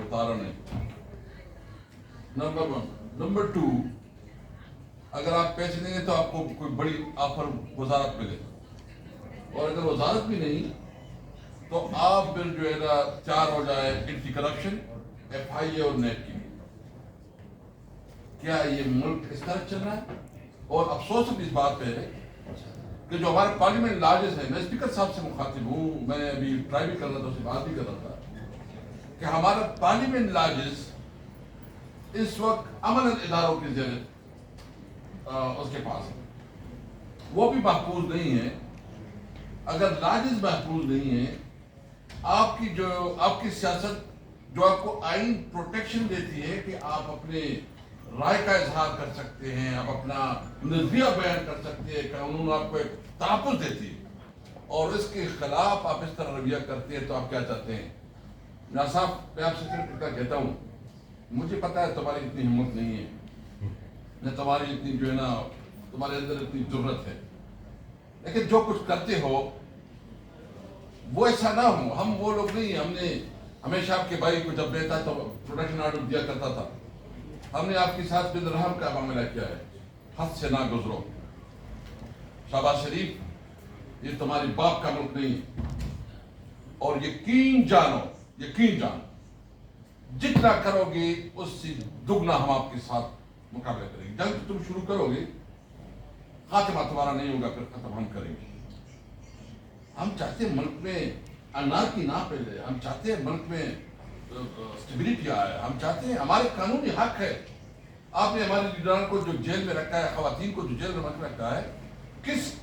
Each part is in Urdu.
بتا رہا نہیں. نمبر 1. نمبر 2, اگر آپ پیسے دیں گے تو آپ کو کوئی بڑی آفر وزارت ملے, اور اگر وزارت بھی نہیں تو آپ پھر جو ہے نا 4 ہو جائے اینٹی کرپشن, FIA اور نیب کی. کیا یہ ملک اس طرح چل رہا ہے؟ اور افسوس اس بات پہ ہے کہ جو ہمارے پارلیمنٹ لاجز ہیں, میں اسپیکر صاحب سے مخاطب ہوں, میں ابھی ٹرائی بھی کر رہا تھا, اس سے بات بھی کر رہا تھا کہ ہمارا پارلیمنٹ لاجز اس وقت امن اداروں کی زیر اس کے پاس ہے, وہ بھی محفوظ نہیں ہے. اگر لاجز محفوظ نہیں ہے, آپ کی سیاست جو آپ کو آئین پروٹیکشن دیتی ہے کہ آپ اپنے رائے کا اظہار کر سکتے ہیں, آپ اپنا نظریہ بیان کر سکتے ہیں, قانون آپ کو ایک تحفظ دیتی ہے, اور اس کے خلاف آپ اس طرح رویہ کرتے ہیں تو آپ کیا چاہتے ہیں؟ ناصر صاحب, میں آپ سے صرف اتنا کہتا ہوں, مجھے پتا ہے تمہاری اتنی ہمت نہیں ہے, نہ تمہاری اتنی جو ہے نا تمہارے اندر اتنی ضرورت ہے, لیکن جو کچھ کرتے ہو وہ ایسا نہ ہو. ہم وہ لوگ نہیں, ہم نے ہمیشہ آپ کے بھائی کو جب دیتا تو پروٹیکشن آرڈر دیا کرتا تھا. ہم نے آپ کے ساتھ بن رحم کا معاملہ کیا ہے, حد سے نہ گزرو. شہباز شریف, یہ تمہاری باپ کا ملک نہیں, اور یقین جانو جتنا کرو گے اس سے دگنا ہم آپ کے ساتھ مقابلہ کریں گے. جنگ تم شروع کرو گے, خاتمہ تمہارا نہیں ہوگا, پھر ختم ہم کریں گے. ہم چاہتے ہیں ملک میں انارکی نہ پھیلے, ہم چاہتے ہیں ملک میں اسٹیبلٹی آئے, ہم چاہتے ہیں, ہمارے قانونی حق ہے. آپ نے ہمارے لیڈران کو جو جیل میں رکھا ہے, خواتین کو جو جیل میں رکھا ہے, کس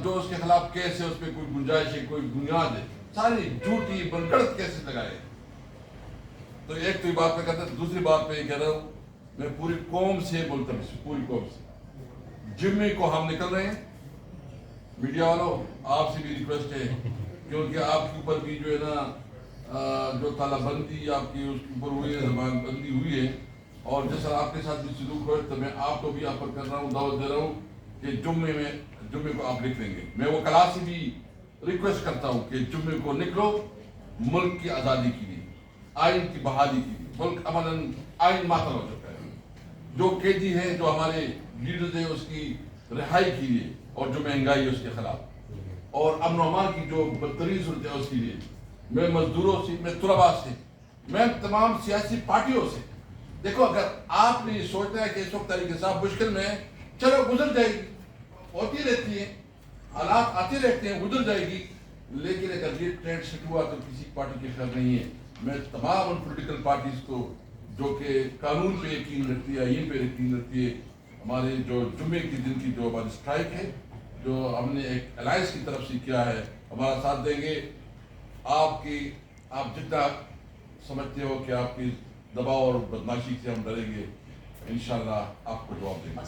جو اس کے خلاف کیس ہے اس پہ کوئی گنجائش ہے, کوئی بنیاد ہے؟ ساری جھوٹی بنگڑت کیسز لگائے. تو ایک تو یہ بات میں کہتا ہے, دوسری بات میں یہ کہہ رہا ہوں, میں پوری قوم سے بولتا ہوں, پوری قوم سے, جمعے کو ہم نکل رہے ہیں. میڈیا والوں, آپ سے بھی ریکویسٹ ہے, کیونکہ آپ کے اوپر بھی جو ہے نا جو تالہ بندی آپ کی اس کے اوپر ہوئی ہے, زبان بندی ہوئی ہے, اور جس طرح آپ کے ساتھ بھی سلوک ہوئے, تو میں آپ کو بھی آفر کر رہا ہوں, دعوت دے رہا ہوں کہ جمعے کو آپ لکھ لیں گے. میں وہ کلاس سے بھی ریکویسٹ کرتا ہوں کہ جمعے کو نکلو, ملک کی آزادی کے لیے, آئین کی بحالی کے لیے. ملک امن آئین معطل ہو چکا ہے, جو قیدی ہیں, جو ہمارے لیڈرز ہیں, اس کی رہائی کے لیے, اور جو مہنگائی ہے اس کے خلاف, اور امن و امان کی جو بدترین صورت ہے اس کے لیے. میں مزدوروں سے, میں طلباء سے, میں تمام سیاسی پارٹیوں سے, دیکھو اگر آپ نے یہ سوچنا ہے کہ اس وقت طریقے صاحب مشکل میں, چلو گزر جائے گی, ہوتی رہتی ہے, حالات آتے رہتے ہیں, گزر جائے گی, لیکن اگر یہ ٹرینڈ سیٹ ہوا تو کسی پارٹی کے خیال نہیں ہے. میں تمام ان پولیٹیکل پارٹیز کو جو کہ قانون پہ یقین رکھتی ہے, آئین پہ یقین رکھتی ہے, ہمارے جو جمعے کے دن کی جو ہماری اسٹرائک ہے, جو ہم نے ایک الائنس کی طرف سے کیا ہے, ہمارا ساتھ دیں گے. آپ جتنا سمجھتے ہو کہ آپ کی دباؤ اور بدماشی سے ہم ڈریں گے, انشاءاللہ آپ کو جواب دیں گے.